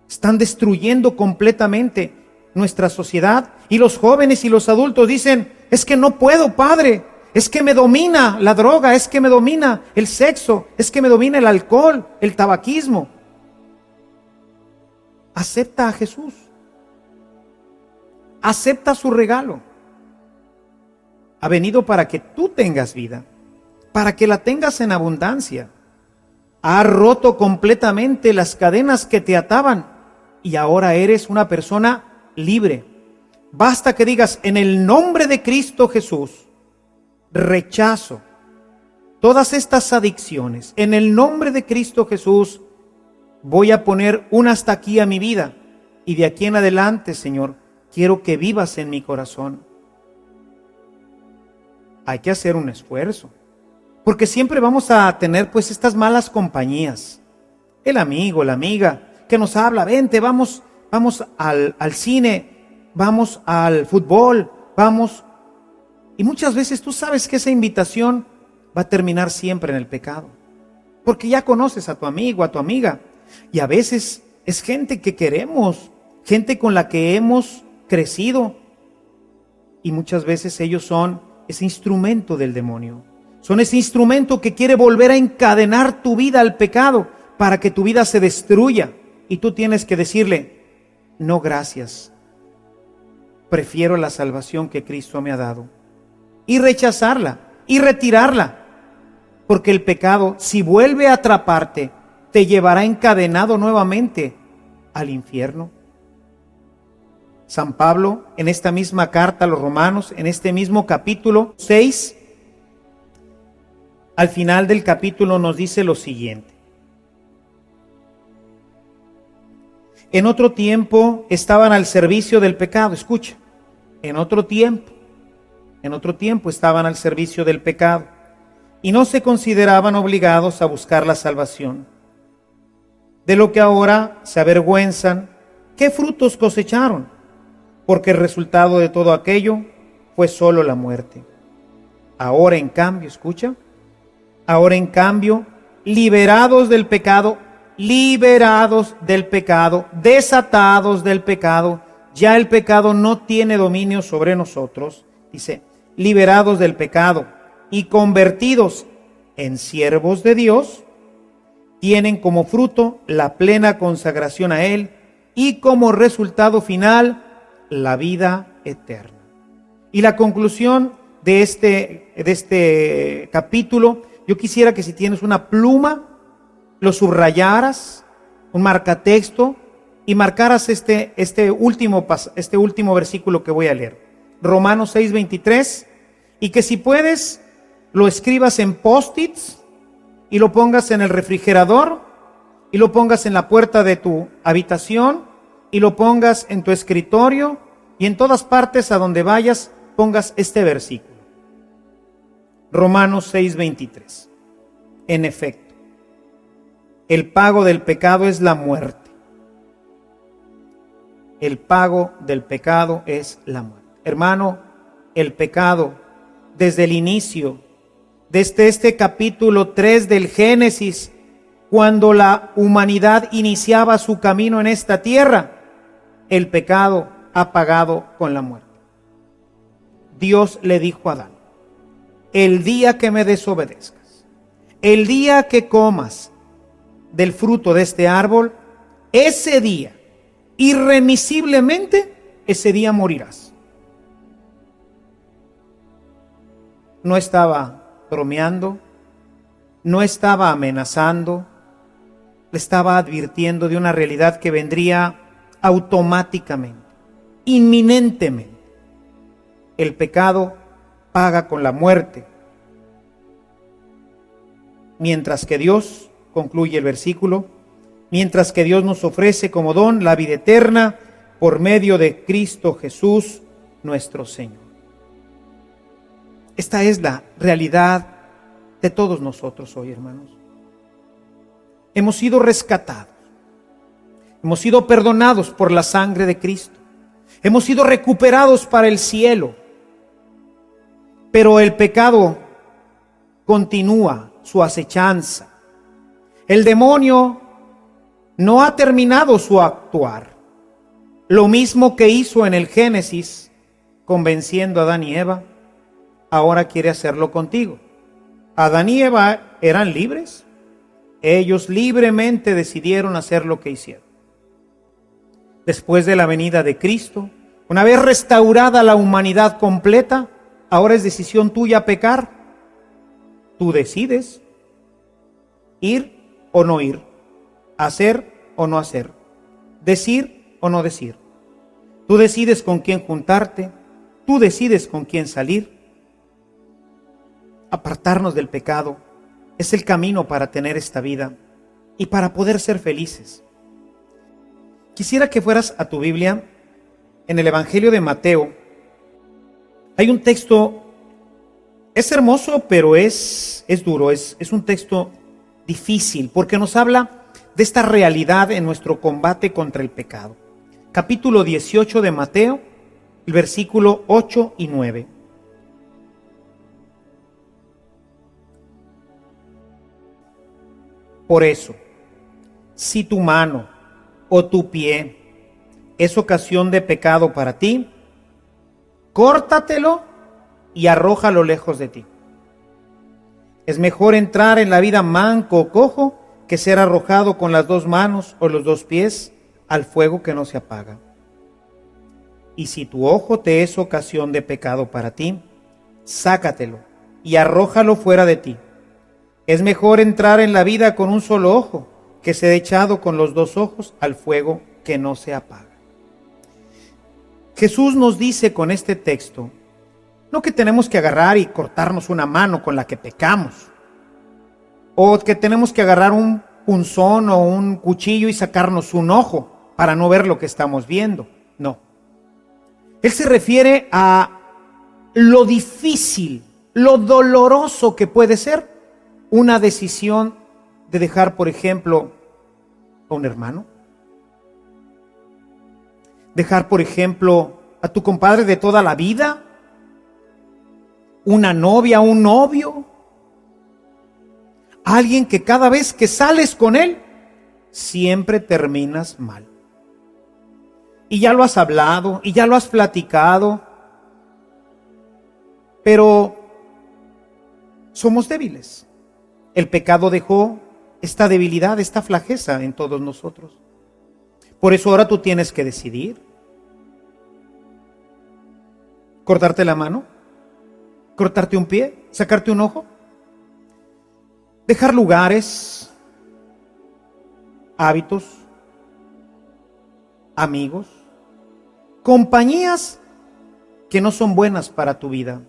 Están destruyendo completamente nuestra sociedad, y los jóvenes y los adultos dicen: es que no puedo, padre, es que me domina la droga, es que me domina el sexo, es que me domina el alcohol, el tabaquismo. Acepta a Jesús, acepta su regalo. Ha venido para que tú tengas vida, para que la tengas en abundancia. Ha roto completamente las cadenas que te ataban y ahora eres una persona libre. Basta que digas: en el nombre de Cristo Jesús, rechazo todas estas adicciones. En el nombre de Cristo Jesús, voy a poner un hasta aquí a mi vida, y de aquí en adelante, Señor, quiero que vivas en mi corazón. Hay que hacer un esfuerzo, porque siempre vamos a tener pues estas malas compañías. El amigo, la amiga que nos habla: vente, vamos al cine, vamos al fútbol, vamos. Y muchas veces tú sabes que esa invitación va a terminar siempre en el pecado, porque ya conoces a tu amigo, a tu amiga. Y a veces es gente que queremos, gente con la que hemos crecido. Y muchas veces ellos son ese instrumento del demonio. Son ese instrumento que quiere volver a encadenar tu vida al pecado para que tu vida se destruya. Y tú tienes que decirle, no, gracias. Prefiero la salvación que Cristo me ha dado. Y rechazarla y retirarla. Porque el pecado, si vuelve a atraparte, te llevará encadenado nuevamente al infierno. San Pablo, en esta misma carta a los Romanos, en este mismo capítulo 6, al final del capítulo nos dice lo siguiente. En otro tiempo estaban al servicio del pecado. Escucha, en otro tiempo estaban al servicio del pecado y no se consideraban obligados a buscar la salvación. De lo que ahora se avergüenzan, ¿qué frutos cosecharon? Porque el resultado de todo aquello fue solo la muerte. Ahora en cambio, escucha, liberados del pecado, desatados del pecado, ya el pecado no tiene dominio sobre nosotros, dice, liberados del pecado y convertidos en siervos de Dios, tienen como fruto la plena consagración a Él y como resultado final la vida eterna. Y la conclusión de este capítulo, yo quisiera que si tienes una pluma, lo subrayaras, un marcatexto, y marcaras este último versículo que voy a leer. Romanos 6:23, y que si puedes, lo escribas en post-its, y lo pongas en el refrigerador, y lo pongas en la puerta de tu habitación, y lo pongas en tu escritorio, y en todas partes a donde vayas, pongas este versículo. Romanos 6:23. En efecto, el pago del pecado es la muerte. El pago del pecado es la muerte. Hermano, el pecado, desde el inicio, desde este capítulo 3 del Génesis, cuando la humanidad iniciaba su camino en esta tierra, el pecado ha pagado con la muerte. Dios le dijo a Adán, el día que me desobedezcas, el día que comas del fruto de este árbol, ese día, irremisiblemente, ese día morirás. No estaba bromeando, no estaba amenazando, le estaba advirtiendo de una realidad que vendría automáticamente, inminentemente. El pecado paga con la muerte, mientras que Dios, concluye el versículo, mientras que Dios nos ofrece como don la vida eterna por medio de Cristo Jesús, nuestro Señor. Esta es la realidad de todos nosotros hoy, hermanos. Hemos sido rescatados, hemos sido perdonados por la sangre de Cristo, hemos sido recuperados para el cielo, pero el pecado continúa su acechanza. El demonio no ha terminado su actuar. Lo mismo que hizo en el Génesis, convenciendo a Adán y Eva, ahora quiere hacerlo contigo. Adán y Eva eran libres. Ellos libremente decidieron hacer lo que hicieron. Después de la venida de Cristo, una vez restaurada la humanidad completa, ahora es decisión tuya pecar. Tú decides ir o no ir, hacer o no hacer, decir o no decir. Tú decides con quién juntarte, tú decides con quién salir. Apartarnos del pecado es el camino para tener esta vida y para poder ser felices. Quisiera que fueras a tu Biblia, en el Evangelio de Mateo. Hay un texto, es hermoso, pero es duro, es un texto difícil, porque nos habla de esta realidad en nuestro combate contra el pecado. Capítulo 18 de Mateo, el versículo 8 y 9. Por eso, si tu mano o tu pie es ocasión de pecado para ti, córtatelo y arrójalo lejos de ti. Es mejor entrar en la vida manco o cojo que ser arrojado con las 2 manos o los 2 pies al fuego que no se apaga. Y si tu ojo te es ocasión de pecado para ti, sácatelo y arrójalo fuera de ti. Es mejor entrar en la vida con un solo ojo que ser echado con los 2 ojos al fuego que no se apaga. Jesús nos dice con este texto, no que tenemos que agarrar y cortarnos una mano con la que pecamos, o que tenemos que agarrar un punzón o un cuchillo y sacarnos un ojo para no ver lo que estamos viendo. No. Él se refiere a lo difícil, lo doloroso que puede ser una decisión de dejar, por ejemplo, a un hermano. Dejar, por ejemplo, a tu compadre de toda la vida, una novia, un novio, alguien que cada vez que sales con él, siempre terminas mal. Y ya lo has hablado, y ya lo has platicado, pero somos débiles. El pecado dejó esta debilidad, esta flaqueza en todos nosotros. Por eso ahora tú tienes que decidir. ¿Cortarte la mano? ¿Cortarte un pie? ¿Sacarte un ojo? ¿Dejar lugares, hábitos, amigos, compañías que no son buenas para tu vida,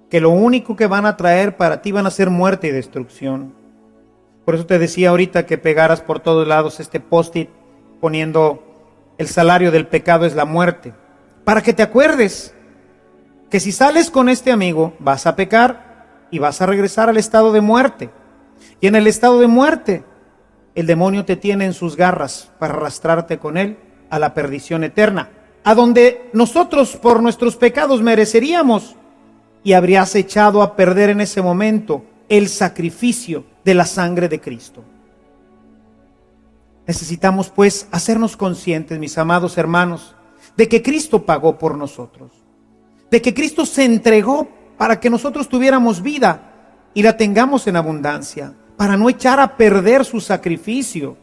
que lo único que van a traer para ti van a ser muerte y destrucción? Por eso te decía ahorita que pegaras por todos lados este post-it poniendo el salario del pecado es la muerte, para que te acuerdes que si sales con este amigo vas a pecar y vas a regresar al estado de muerte. Y en el estado de muerte el demonio te tiene en sus garras para arrastrarte con él a la perdición eterna, a donde nosotros por nuestros pecados mereceríamos, y habrías echado a perder en ese momento el sacrificio de la sangre de Cristo. Necesitamos pues hacernos conscientes, mis amados hermanos, de que Cristo pagó por nosotros, de que Cristo se entregó para que nosotros tuviéramos vida y la tengamos en abundancia, para no echar a perder su sacrificio,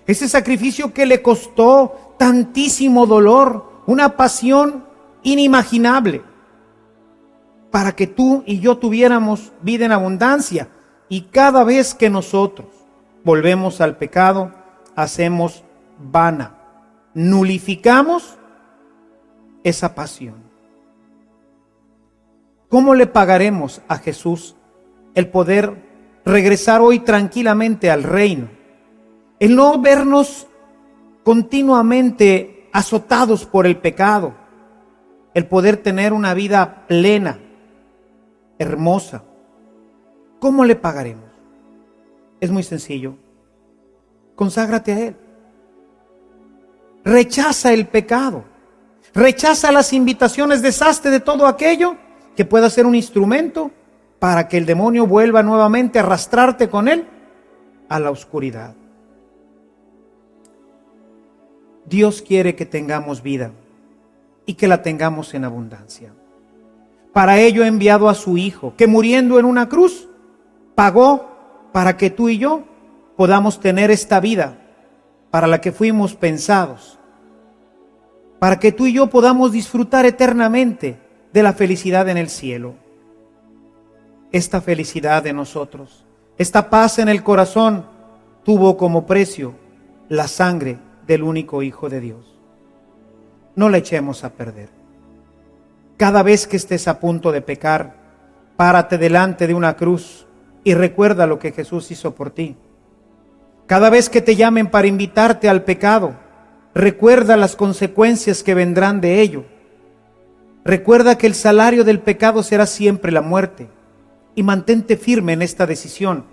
ese sacrificio que le costó tantísimo dolor, una pasión inimaginable, para que tú y yo tuviéramos vida en abundancia. Y cada vez que nosotros volvemos al pecado, hacemos vana, nulificamos esa pasión. ¿Cómo le pagaremos a Jesús el poder regresar hoy tranquilamente al reino? El no vernos continuamente azotados por el pecado, el poder tener una vida plena, hermosa. ¿Cómo le pagaremos? Es muy sencillo. Conságrate a Él. Rechaza el pecado. Rechaza las invitaciones, deshazte de todo aquello que pueda ser un instrumento para que el demonio vuelva nuevamente a arrastrarte con él a la oscuridad. Dios quiere que tengamos vida y que la tengamos en abundancia. Para ello ha enviado a su Hijo, que muriendo en una cruz, pagó para que tú y yo podamos tener esta vida para la que fuimos pensados, para que tú y yo podamos disfrutar eternamente de la felicidad en el cielo. Esta felicidad de nosotros, esta paz en el corazón, tuvo como precio la sangre del único Hijo de Dios. No la echemos a perder. Cada vez que estés a punto de pecar, párate delante de una cruz y recuerda lo que Jesús hizo por ti. Cada vez que te llamen para invitarte al pecado, recuerda las consecuencias que vendrán de ello. Recuerda que el salario del pecado será siempre la muerte, y mantente firme en esta decisión: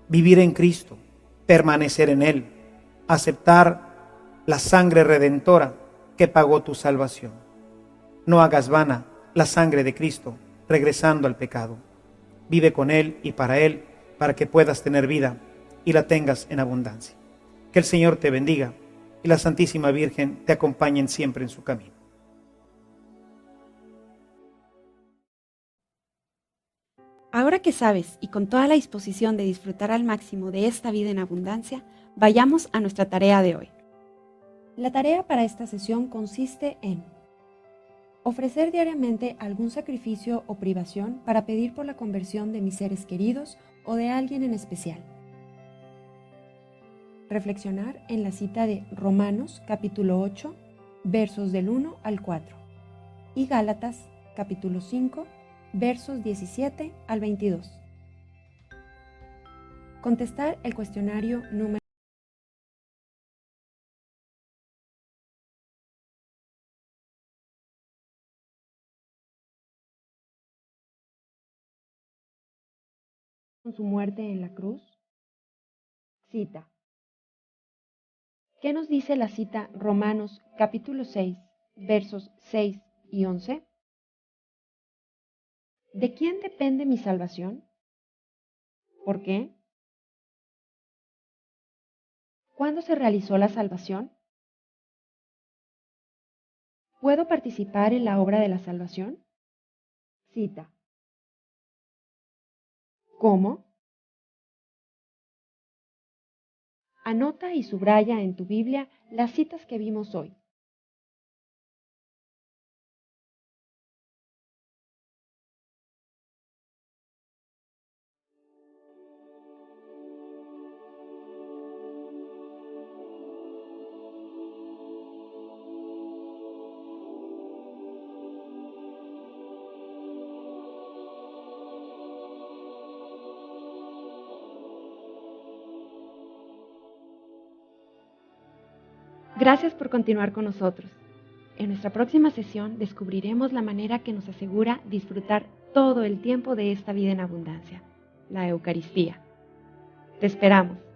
vivir en Cristo, permanecer en Él, aceptar la sangre redentora que pagó tu salvación. No hagas vana la sangre de Cristo regresando al pecado. Vive con Él y para Él, para que puedas tener vida y la tengas en abundancia. Que el Señor te bendiga y la Santísima Virgen te acompañen siempre en su camino. Ahora que sabes y con toda la disposición de disfrutar al máximo de esta vida en abundancia, vayamos a nuestra tarea de hoy. La tarea para esta sesión consiste en ofrecer diariamente algún sacrificio o privación para pedir por la conversión de mis seres queridos o de alguien en especial. Reflexionar en la cita de Romanos capítulo 8, versos del 1 al 4 y Gálatas capítulo 5, versos 17 al 22. Contestar el cuestionario número con su muerte en la cruz. Cita. ¿Qué nos dice la cita Romanos capítulo 6, versos 6 y 11? ¿De quién depende mi salvación? ¿Por qué? ¿Cuándo se realizó la salvación? ¿Puedo participar en la obra de la salvación? Cita. ¿Cómo? Anota y subraya en tu Biblia las citas que vimos hoy. Gracias por continuar con nosotros. En nuestra próxima sesión descubriremos la manera que nos asegura disfrutar todo el tiempo de esta vida en abundancia, la Eucaristía. Te esperamos.